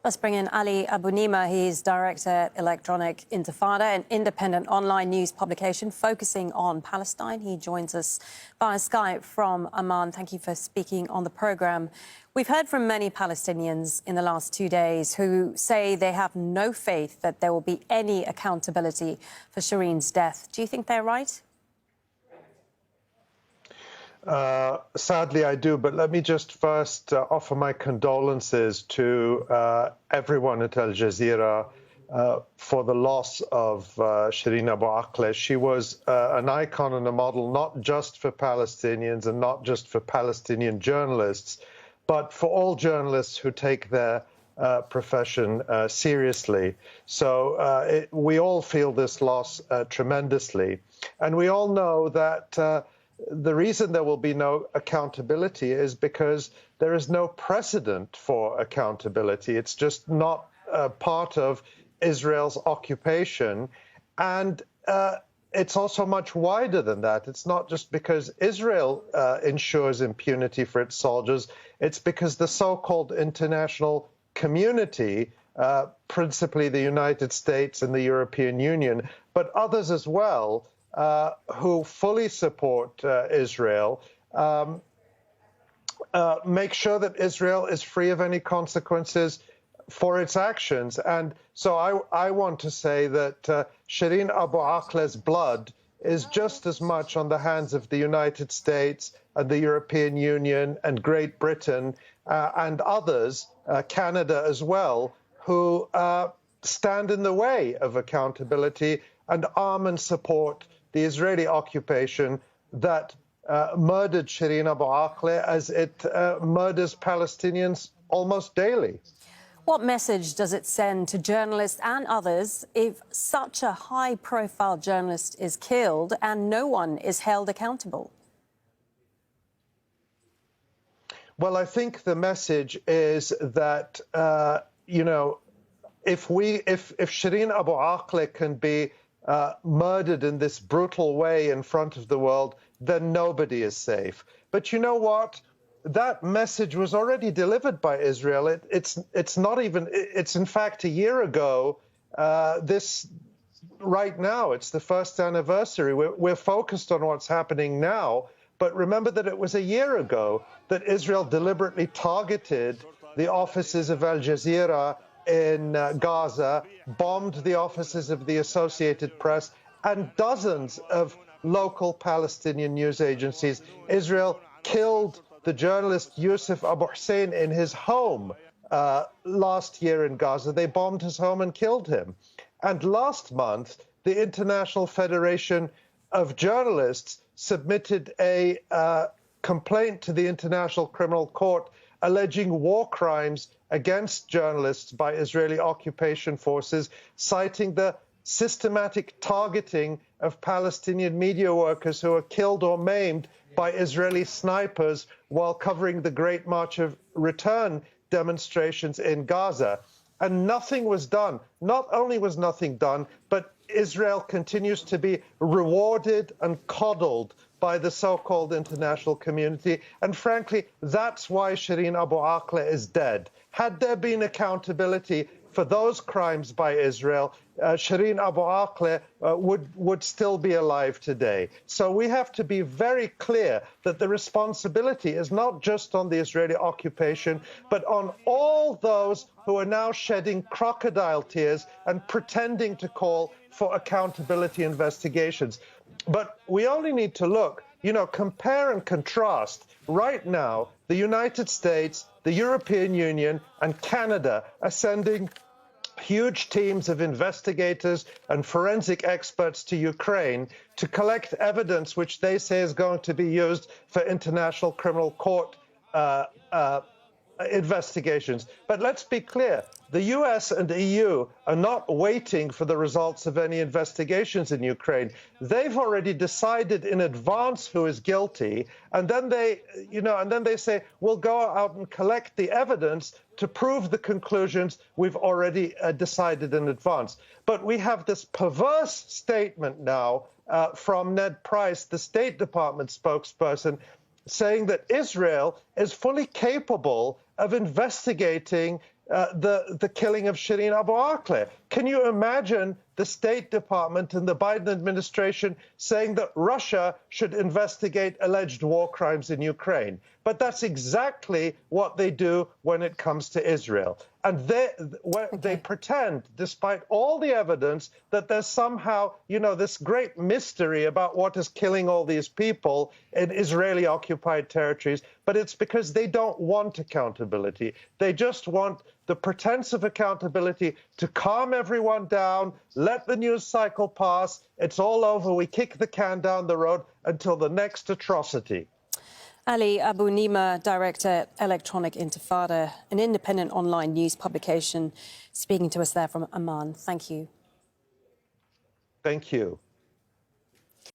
Let's bring in Ali Abunimah. He's director at Electronic Intifada, an independent online news publication focusing on Palestine. He joins us via Skype from Amman. Thank you for speaking on the programme. We've heard from many Palestinians in the last 2 days who say they have no faith that there will be any accountability for Shireen's death. Do you think they're right? Sadly, I do, but let me just first offer my condolences to everyone at Al Jazeera for the loss of Shireen Abu Akleh. She was an icon and a model, not just for Palestinians and not just for Palestinian journalists, but for all journalists who take their profession seriously. So we all feel this loss tremendously. And we all know that the reason there will be no accountability is because there is no precedent for accountability. It's just not part of Israel's occupation. And it's also much wider than that. It's not just because Israel ensures impunity for its soldiers. It's because the so-called international community, principally the United States and the European Union, but others as well, who fully support Israel, make sure that Israel is free of any consequences for its actions. And so I want to say that Shireen Abu Akleh's blood is just as much on the hands of the United States and the European Union and Great Britain and others, Canada as well, who stand in the way of accountability and arm and support the Israeli occupation that murdered Shireen Abu Akleh as it murders Palestinians almost daily. What message does it send to journalists and others if such a high-profile journalist is killed and no one is held accountable? Well, I think the message is that, you know, if Shireen Abu Akleh can be murdered in this brutal way in front of the world, then nobody is safe. But you know what? That message was already delivered by Israel. It's not even, it's in fact a year ago, right now, it's the first anniversary. We're focused on what's happening now, but remember that it was a year ago that Israel deliberately targeted the offices of Al Jazeera in Gaza, bombed the offices of the Associated Press and dozens of local Palestinian news agencies. Israel killed the journalist Yusuf Abu Hussein in his home last year in Gaza. They bombed his home and killed him. And last month, the International Federation of Journalists submitted a complaint to the International Criminal Court alleging war crimes against journalists by Israeli occupation forces, citing the systematic targeting of Palestinian media workers who were killed or maimed by Israeli snipers while covering the Great March of Return demonstrations in Gaza. And nothing was done. Not only was nothing done, but Israel continues to be rewarded and coddled by the so-called international community. And frankly, that's why Shireen Abu Akleh is dead. Had there been accountability for those crimes by Israel, Shireen Abu Akleh would still be alive today. So we have to be very clear that the responsibility is not just on the Israeli occupation, but on all those who are now shedding crocodile tears and pretending to call for accountability investigations. But we only need to look, you know, compare and contrast. Right now, the United States, the European Union, and Canada are sending huge teams of investigators and forensic experts to Ukraine to collect evidence which they say is going to be used for International Criminal Court investigations. But let's be clear, the US and the EU are not waiting for the results of any investigations in Ukraine. They've already decided in advance who is guilty, and then they, say, we'll go out and collect the evidence to prove the conclusions we've already decided in advance. But we have this perverse statement now from Ned Price, the State Department spokesperson, saying that Israel is fully capable of investigating the killing of Shireen Abu Akleh. Can you imagine the State Department and the Biden administration saying that Russia should investigate alleged war crimes in Ukraine? But that's exactly what they do when it comes to Israel. And they pretend, despite all the evidence, that there's somehow, this great mystery about what is killing all these people in Israeli-occupied territories. But it's because they don't want accountability. They just want the pretense of accountability to calm everyone down, let the news cycle pass. It's all over. We kick the can down the road until the next atrocity. Ali Abu Nima, Director, Electronic Intifada, an independent online news publication, speaking to us there from Amman. Thank you. Thank you.